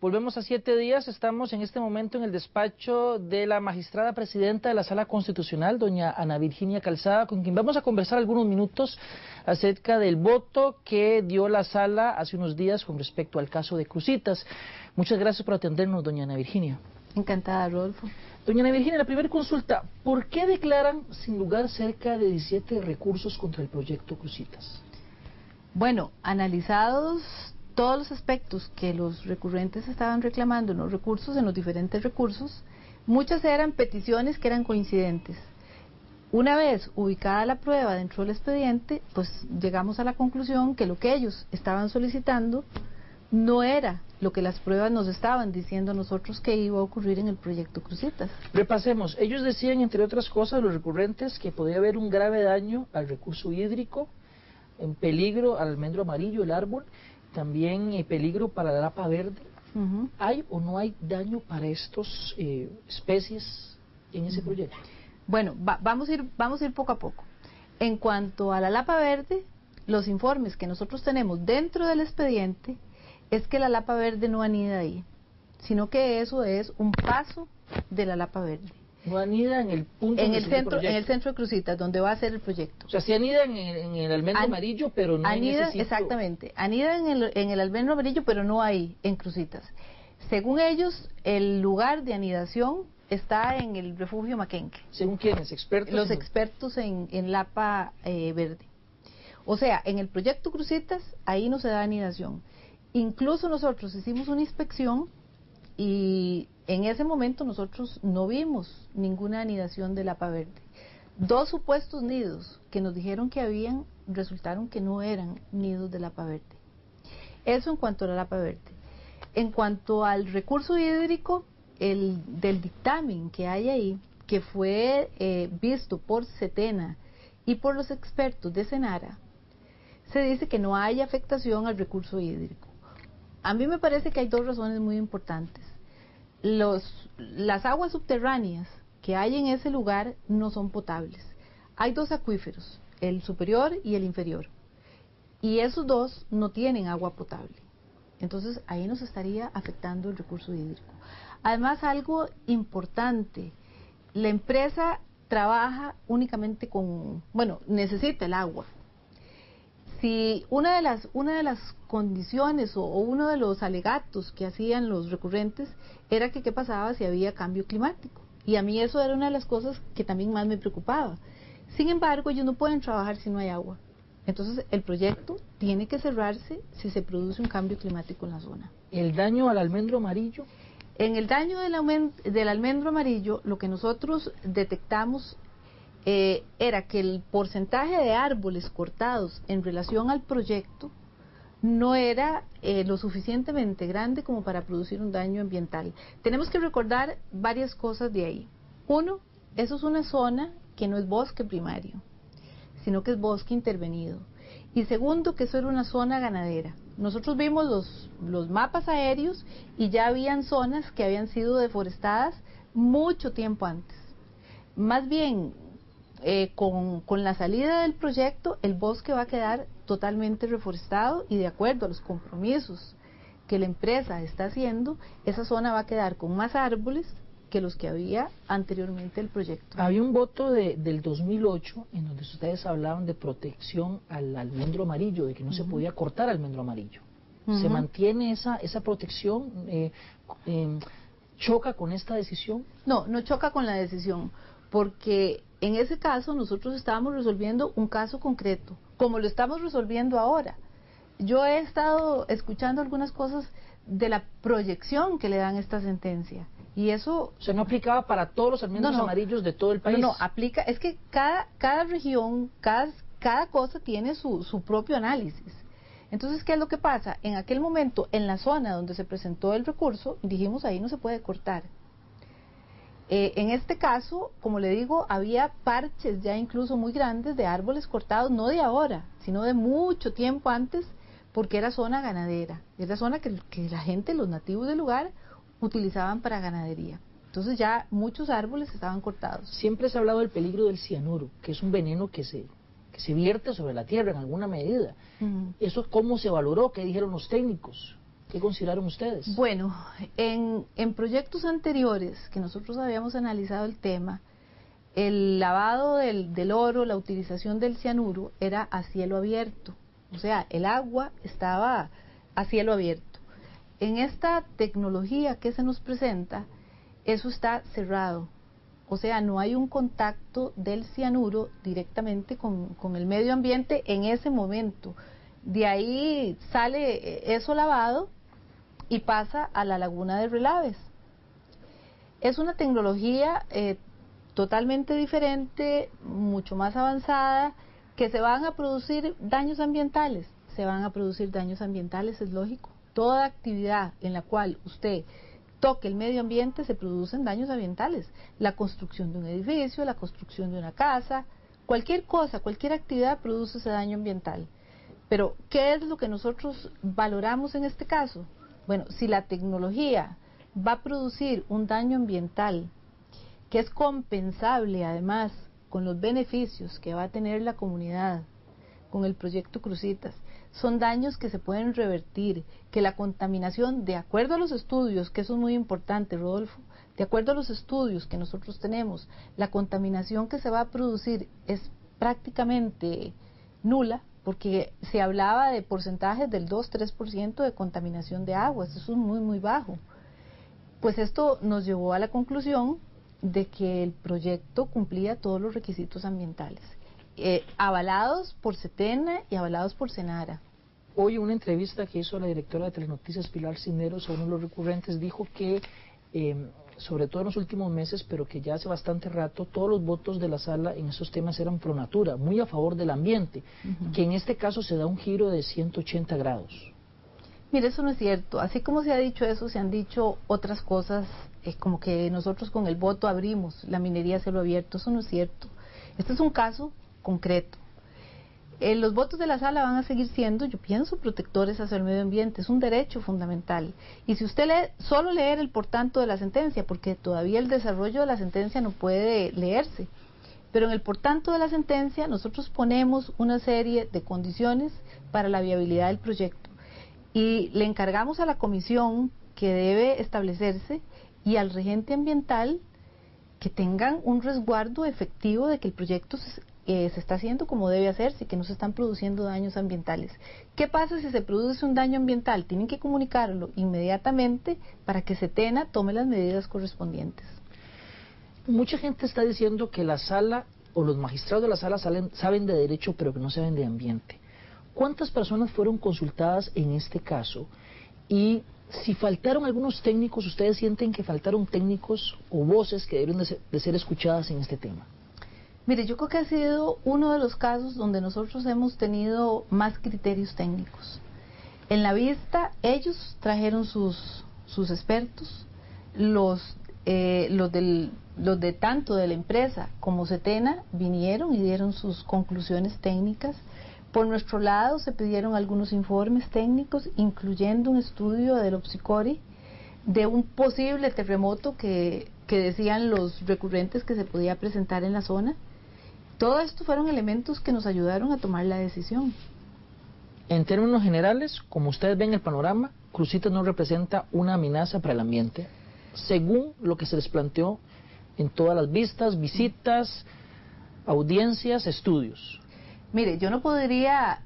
Volvemos a 7 días, estamos en este momento en el despacho de la magistrada presidenta de la Sala Constitucional, doña Ana Virginia Calzada, con quien vamos a conversar algunos minutos acerca del voto que dio la Sala hace unos días con respecto al caso de Cruzitas. Muchas gracias por atendernos, doña Ana Virginia. Encantada, Rodolfo. Doña Ana Virginia, la primera consulta, ¿por qué declaran sin lugar cerca de 17 recursos contra el proyecto Cruzitas? Bueno, analizados todos los aspectos que los recurrentes estaban reclamando en los recursos, en los diferentes recursos, muchas eran peticiones que eran coincidentes. Una vez ubicada la prueba dentro del expediente, pues llegamos a la conclusión que lo que ellos estaban solicitando no era lo que las pruebas nos estaban diciendo a nosotros que iba a ocurrir en el proyecto Cruzitas. Repasemos, ellos decían, entre otras cosas, los recurrentes, que podía haber un grave daño al recurso hídrico, en peligro al almendro amarillo, el árbol, también peligro para la lapa verde. ¿Hay o no hay daño para estas especies en ese proyecto? Bueno, vamos a ir poco a poco. En cuanto a la lapa verde, los informes que nosotros tenemos dentro del expediente es que la lapa verde no anida ahí, sino que eso es un paso de la lapa verde. No anida en el punto en el centro de Cruzitas, donde va a ser el proyecto. O sea, sí anida en el almendro amarillo, pero no anida, en ese sitio. Exactamente, anida en el almendro amarillo, pero no ahí, en Cruzitas. Según ellos, el lugar de anidación está en el refugio Maquenque. ¿Según quiénes? ¿Expertos? Los expertos en lapa verde. O sea, en el proyecto Cruzitas, ahí no se da anidación. Incluso nosotros hicimos una inspección y en ese momento nosotros no vimos ninguna anidación de lapa verde. 2 supuestos nidos que nos dijeron que habían, resultaron que no eran nidos de lapa verde. Eso en cuanto a la lapa verde. En cuanto al recurso hídrico, del dictamen que hay ahí, que fue visto por Setena y por los expertos de Senara, se dice que no hay afectación al recurso hídrico. A mí me parece que hay 2 razones muy importantes. Las aguas subterráneas que hay en ese lugar no son potables. Hay 2 acuíferos, el superior y el inferior, y esos 2 no tienen agua potable. Entonces ahí nos estaría afectando el recurso hídrico. Además, algo importante, la empresa trabaja únicamente necesita el agua. Si una de las condiciones o uno de los alegatos que hacían los recurrentes era que qué pasaba si había cambio climático, y a mí eso era una de las cosas que también más me preocupaba. Sin embargo, ellos no pueden trabajar si no hay agua. Entonces el proyecto tiene que cerrarse si se produce un cambio climático en la zona. ¿El daño al almendro amarillo? En el daño del almendro amarillo, lo que nosotros detectamos era que el porcentaje de árboles cortados en relación al proyecto no era lo suficientemente grande como para producir un daño ambiental. Tenemos que recordar varias cosas de ahí. Uno, eso es una zona que no es bosque primario, sino que es bosque intervenido. Y segundo, que eso era una zona ganadera. Nosotros vimos los mapas aéreos y ya habían zonas que habían sido deforestadas mucho tiempo antes. Más bien, con la salida del proyecto, el bosque va a quedar totalmente reforestado y de acuerdo a los compromisos que la empresa está haciendo, esa zona va a quedar con más árboles que los que había anteriormente el proyecto. Había un voto del 2008 en donde ustedes hablaban de protección al almendro amarillo, de que no se podía cortar almendro amarillo. ¿Se mantiene esa protección? ¿Choca con esta decisión? No, no choca con la decisión, porque en ese caso nosotros estábamos resolviendo un caso concreto, como lo estamos resolviendo ahora. Yo he estado escuchando algunas cosas de la proyección que le dan esta sentencia, y eso... O sea, no aplicaba para todos los almendros amarillos de todo el país. No, aplica, es que cada región, cada cosa tiene su propio análisis. Entonces, ¿qué es lo que pasa? En aquel momento, en la zona donde se presentó el recurso, dijimos ahí no se puede cortar. En este caso, como le digo, había parches ya incluso muy grandes de árboles cortados, no de ahora, sino de mucho tiempo antes, porque era zona ganadera, era zona que la gente, los nativos del lugar, utilizaban para ganadería. Entonces ya muchos árboles estaban cortados. Siempre se ha hablado del peligro del cianuro, que es un veneno que se vierte sobre la tierra en alguna medida. ¿Eso cómo se valoró? ¿Qué dijeron los técnicos? ¿Qué consideraron ustedes? Bueno, en proyectos anteriores que nosotros habíamos analizado el tema, el lavado del oro, la utilización del cianuro era a cielo abierto, o sea, el agua estaba a cielo abierto. En esta tecnología que se nos presenta, eso está cerrado, o sea, no hay un contacto del cianuro directamente con el medio ambiente en ese momento. De ahí sale eso lavado y pasa a la laguna de Relaves. Es una tecnología totalmente diferente, mucho más avanzada, que se van a producir daños ambientales. Se van a producir daños ambientales, es lógico. Toda actividad en la cual usted toque el medio ambiente se producen daños ambientales. La construcción de un edificio, la construcción de una casa, cualquier cosa, cualquier actividad produce ese daño ambiental. Pero, ¿qué es lo que nosotros valoramos en este caso? Bueno, si la tecnología va a producir un daño ambiental que es compensable además con los beneficios que va a tener la comunidad con el proyecto Cruzitas, son daños que se pueden revertir, que la contaminación, de acuerdo a los estudios, que eso es muy importante, Rodolfo, de acuerdo a los estudios que nosotros tenemos, la contaminación que se va a producir es prácticamente nula, porque se hablaba de porcentajes del 2-3% de contaminación de aguas, eso es muy bajo. Pues esto nos llevó a la conclusión de que el proyecto cumplía todos los requisitos ambientales, avalados por CETENA y avalados por SENARA. Hoy una entrevista que hizo la directora de Telenoticias, Pilar Cisneros, a uno de los recurrentes, dijo que, sobre todo en los últimos meses, pero que ya hace bastante rato, todos los votos de la sala en esos temas eran pro natura, muy a favor del ambiente, que en este caso se da un giro de 180 grados. Mire, eso no es cierto. Así como se ha dicho eso, se han dicho otras cosas, como que nosotros con el voto abrimos la minería a cielo abierto. Eso no es cierto. Este es un caso concreto. Los votos de la sala van a seguir siendo, yo pienso, protectores hacia el medio ambiente. Es un derecho fundamental. Y si usted lee, solo leer el por tanto de la sentencia, porque todavía el desarrollo de la sentencia no puede leerse, pero en el por tanto de la sentencia nosotros ponemos una serie de condiciones para la viabilidad del proyecto. Y le encargamos a la comisión que debe establecerse y al regente ambiental que tengan un resguardo efectivo de que el proyecto se está haciendo como debe hacerse y que no se están produciendo daños ambientales. ¿Qué pasa si se produce un daño ambiental? Tienen que comunicarlo inmediatamente para que SETENA tome las medidas correspondientes. Mucha gente está diciendo que la sala o los magistrados de la sala saben de derecho pero que no saben de ambiente. ¿Cuántas personas fueron consultadas en este caso? Y si faltaron algunos técnicos, ¿ustedes sienten que faltaron técnicos o voces que deben de ser escuchadas en este tema? Mire, yo creo que ha sido uno de los casos donde nosotros hemos tenido más criterios técnicos. En la vista, ellos trajeron sus expertos, los de tanto de la empresa como SETENA vinieron y dieron sus conclusiones técnicas. Por nuestro lado se pidieron algunos informes técnicos, incluyendo un estudio del Opsicori de un posible terremoto que decían los recurrentes que se podía presentar en la zona. Todo esto fueron elementos que nos ayudaron a tomar la decisión. En términos generales, como ustedes ven el panorama, Cruzitas no representa una amenaza para el ambiente, según lo que se les planteó en todas las vistas, visitas, audiencias, estudios. Mire, yo no podría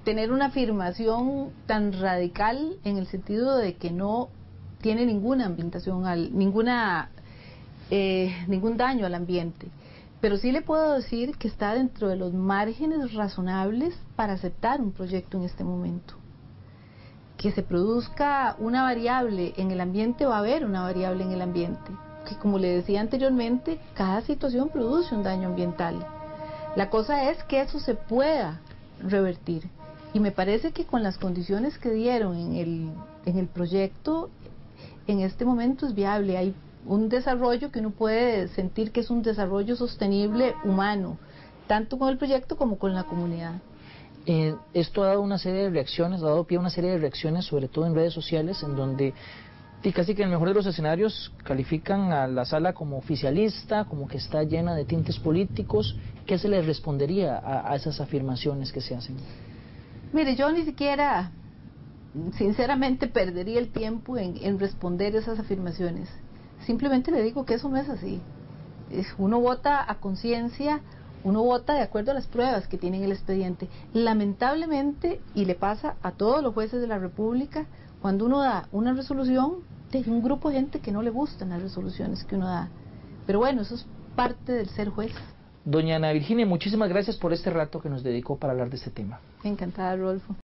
tener una afirmación tan radical en el sentido de que no tiene ninguna ambientación, ningún daño al ambiente. Pero sí le puedo decir que está dentro de los márgenes razonables para aceptar un proyecto en este momento. Que se produzca una variable en el ambiente, va a haber una variable en el ambiente. Que como le decía anteriormente, cada situación produce un daño ambiental. La cosa es que eso se pueda revertir. Y me parece que con las condiciones que dieron en el proyecto, en este momento es viable. Hay un desarrollo que uno puede sentir que es un desarrollo sostenible humano, tanto con el proyecto como con la comunidad. Esto ha dado una serie de reacciones, ha dado pie a una serie de reacciones, sobre todo en redes sociales, en donde casi que en el mejor de los escenarios califican a la sala como oficialista, como que está llena de tintes políticos. ¿Qué se les respondería a esas afirmaciones que se hacen? Mire, yo ni siquiera sinceramente perdería el tiempo en responder esas afirmaciones. Simplemente le digo que eso no es así. Uno vota a conciencia, uno vota de acuerdo a las pruebas que tiene en el expediente. Lamentablemente, y le pasa a todos los jueces de la República, cuando uno da una resolución, hay un grupo de gente que no le gustan las resoluciones que uno da. Pero bueno, eso es parte del ser juez. Doña Ana Virginia, muchísimas gracias por este rato que nos dedicó para hablar de este tema. Encantada, Rodolfo.